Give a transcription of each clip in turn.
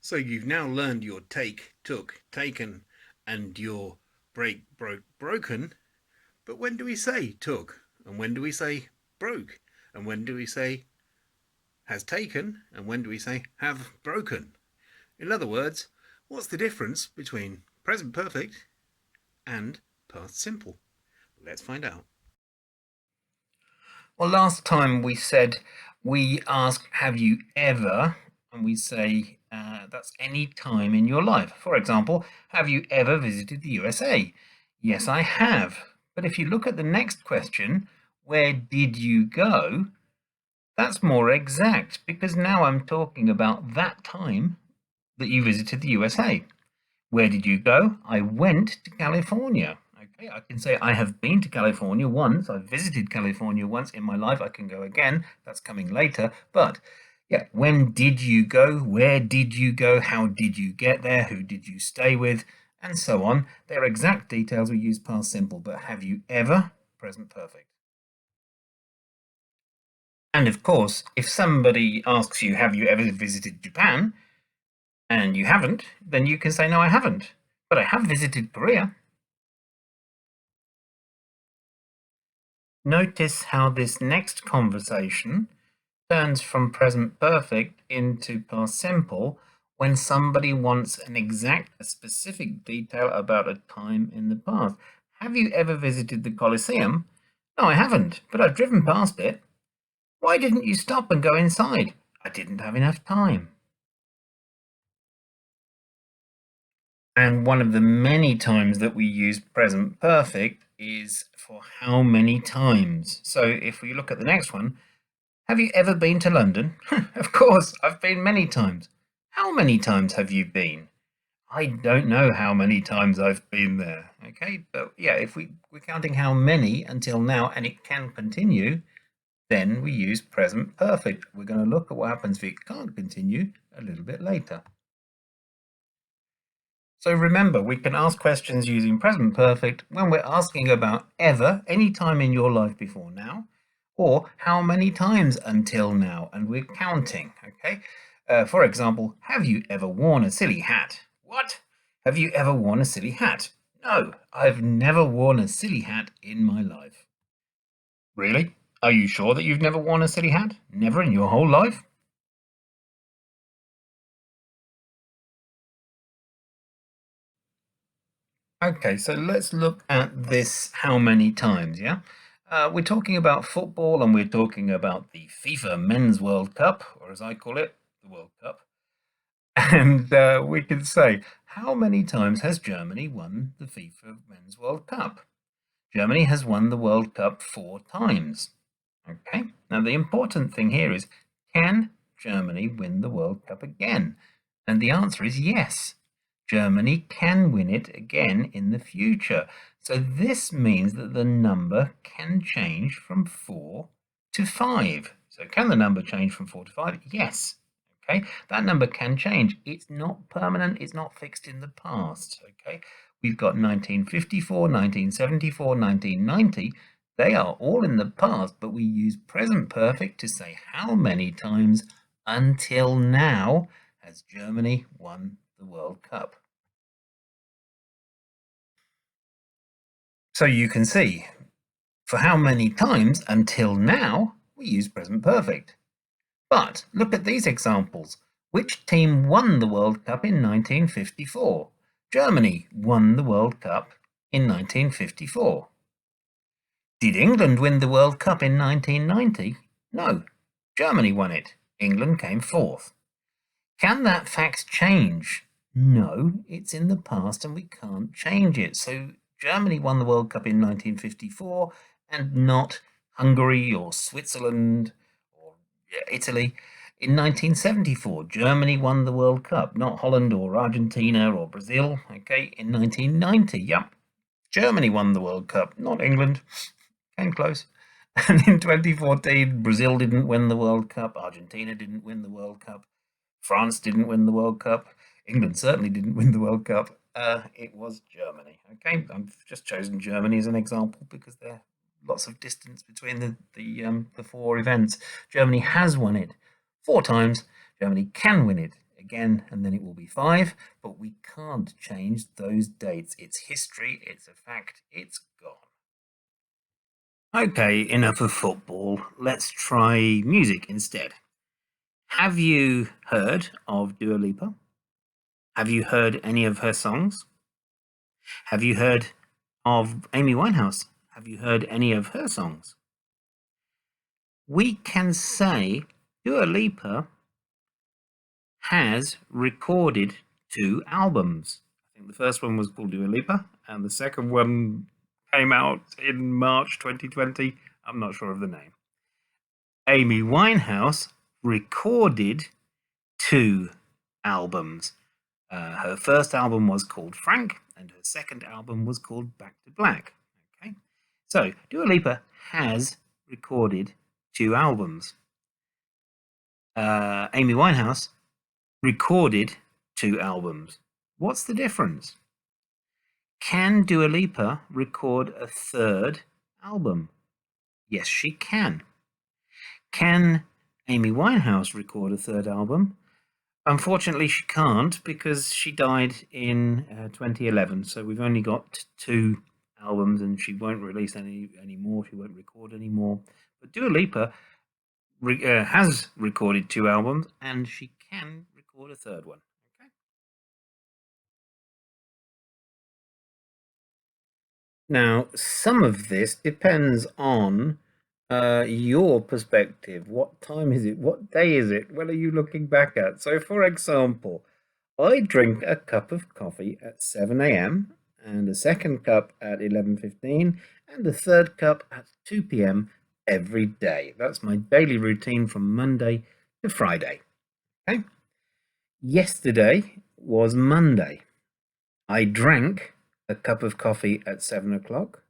So you've now learned your take, took, taken, and your break, broke, broken. But when do we say took? And when do we say broke? And when do we say has taken? And when do we say have broken? In other words, what's the difference between present perfect and past simple? Let's find out. Well, last time we said we ask, have you ever? And we say that's any time in your life. For example, have you ever visited the USA? Yes, I have. But if you look at the next question, where did you go? That's more exact because now I'm talking about that time that you visited the USA. Where did you go? I went to California. Okay, I can say I have been to California once. I've visited California once in my life. I can go again. That's coming later. But yeah, when did you go? Where did you go? How did you get there? Who did you stay with? And so on. They're exact details we use past simple, but have you ever? Present perfect. And of course, if somebody asks you, have you ever visited Japan? And you haven't, then you can say, no, I haven't. But I have visited Korea. Notice how this next conversation turns from present perfect into past simple when somebody wants an exact, a specific detail about a time in the past. Have you ever visited the Colosseum? No, I haven't, but I've driven past it. Why didn't you stop and go inside? I didn't have enough time. And one of the many times that we use present perfect is for how many times. So if we look at the next one, have you ever been to London? Of course, I've been many times. How many times have you been? I don't know how many times I've been there. Okay, but yeah, if we're counting how many until now and it can continue, then we use present perfect. We're going to look at what happens if it can't continue a little bit later. So remember, we can ask questions using present perfect when we're asking about ever, any time in your life before now, or how many times until now, and we're counting, okay? For example, have you ever worn a silly hat? What? Have you ever worn a silly hat? No, I've never worn a silly hat in my life. Really? Are you sure that you've never worn a silly hat? Never in your whole life? Okay, so let's look at this how many times, yeah? We're talking about football and we're talking about the FIFA Men's World Cup, or as I call it, the World Cup. And we can say, how many times has Germany won the FIFA Men's World Cup? Germany has won the World Cup 4 times. Okay, now the important thing here is, can Germany win the World Cup again? And the answer is yes. Germany can win it again in the future. So this means that the number can change from 4 to 5. So can the number change from 4 to 5? Yes. Okay, that number can change. It's not permanent, it's not fixed in the past. Okay, we've got 1954, 1974, 1990. They are all in the past, but we use present perfect to say how many times until now has Germany won the World Cup. So you can see, for how many times until now, we use present perfect. But look at these examples. Which team won the World Cup in 1954? Germany won the World Cup in 1954. Did England win the World Cup in 1990? No, Germany won it. England came fourth. Can that fact change? No, it's in the past and we can't change it. So Germany won the World Cup in 1954 and not Hungary or Switzerland or Italy. In 1974, Germany won the World Cup, not Holland or Argentina or Brazil. Okay, in 1990, yep, Germany won the World Cup, not England. Came close. And in 2014, Brazil didn't win the World Cup, Argentina didn't win the World Cup, France didn't win the World Cup, England certainly didn't win the World Cup. It was Germany. Okay, I've just chosen Germany as an example because there's lots of distance between the 4 events. Germany has won it 4 times. Germany can win it again, and then it will be 5, but we can't change those dates. It's history, it's a fact, it's gone. Okay, enough of football. Let's try music instead. Have you heard of Dua Lipa? Have you heard any of her songs? Have you heard of Amy Winehouse? Have you heard any of her songs? We can say Dua Lipa has recorded 2 albums. I think the first one was called Dua Lipa, and the second one came out in March 2020. I'm not sure of the name. Amy Winehouse recorded 2 albums. Her first album was called Frank, and her second album was called Back to Black. Okay, so Dua Lipa has recorded 2 albums. Amy Winehouse recorded 2 albums. What's the difference? Can Dua Lipa record a third album? Yes, she can. Can Amy Winehouse record a third album? Unfortunately, she can't because she died in 2011. So we've only got 2 albums, and she won't release any more. She won't record any more. But Dua Lipa has recorded 2 albums, and she can record a third one. Okay. Now, some of this depends on your perspective. What time is it? What day is it? What are you looking back at? So, for example, I drink a cup of coffee at 7 a.m. and a second cup at 11:15 and a third cup at 2 p.m. every day. That's my daily routine from Monday to Friday. Okay. Yesterday was Monday. I drank a cup of coffee at 7 o'clock.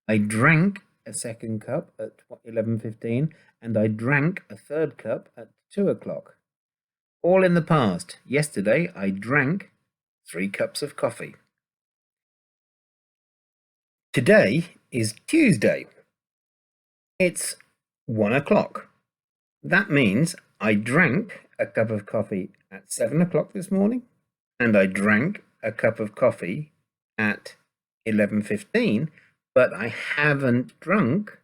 I drank a second cup at 11:15, and I drank a third cup at 2 o'clock. All in the past. Yesterday, I drank 3 cups of coffee. Today is Tuesday. It's 1 o'clock. That means I drank a cup of coffee at 7 o'clock this morning, and I drank a cup of coffee at 11:15, but I haven't drunk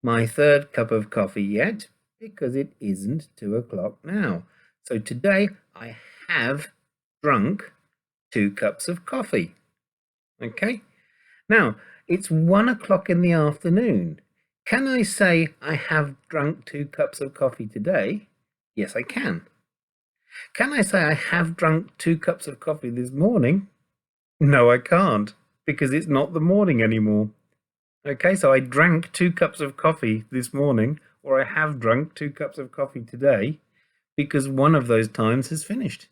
my third cup of coffee yet because it isn't 2 o'clock now. So today I have drunk 2 cups of coffee. Okay? Now, it's 1 o'clock in the afternoon. Can I say I have drunk 2 cups of coffee today? Yes, I can. Can I say I have drunk 2 cups of coffee this morning? No, I can't, because it's not the morning anymore. Okay, so I drank 2 cups of coffee this morning, or I have drunk 2 cups of coffee today, because one of those times has finished.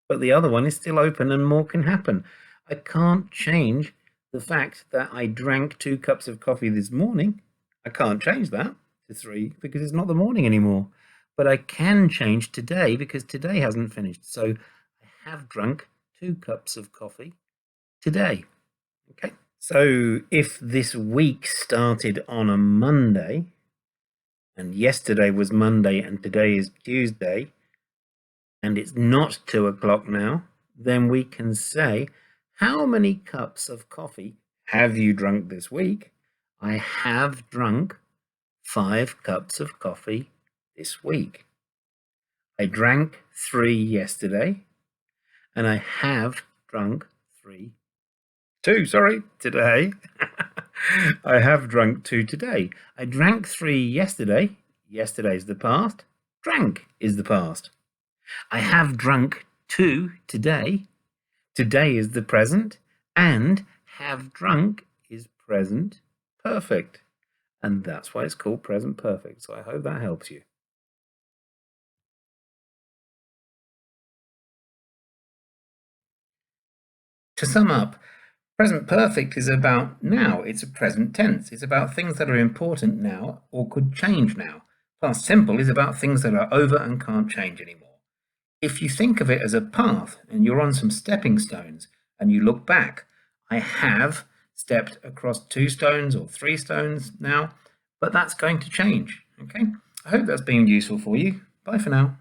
But the other one is still open and more can happen. I can't change the fact that I drank 2 cups of coffee this morning. I can't change that to 3 because it's not the morning anymore. But I can change today because today hasn't finished. So I have drunk 2 cups of coffee today. Okay. So if this week started on a Monday, and yesterday was Monday and today is Tuesday, and it's not 2 o'clock now, then we can say, how many cups of coffee have you drunk this week? I have drunk 5 cups of coffee this week. I drank 3 yesterday, and I have drunk 2 today. I have drunk 2 today. I drank 3 yesterday. Yesterday's the past. Drank is the past. I have drunk 2 today. Today is the present. And have drunk is present perfect. And that's why it's called present perfect. So I hope that helps you. To sum up, present perfect is about now. It's a present tense. It's about things that are important now or could change now. Past simple is about things that are over and can't change anymore. If you think of it as a path and you're on some stepping stones and you look back, I have stepped across 2 stones or 3 stones now, but that's going to change. Okay? I hope that's been useful for you. Bye for now.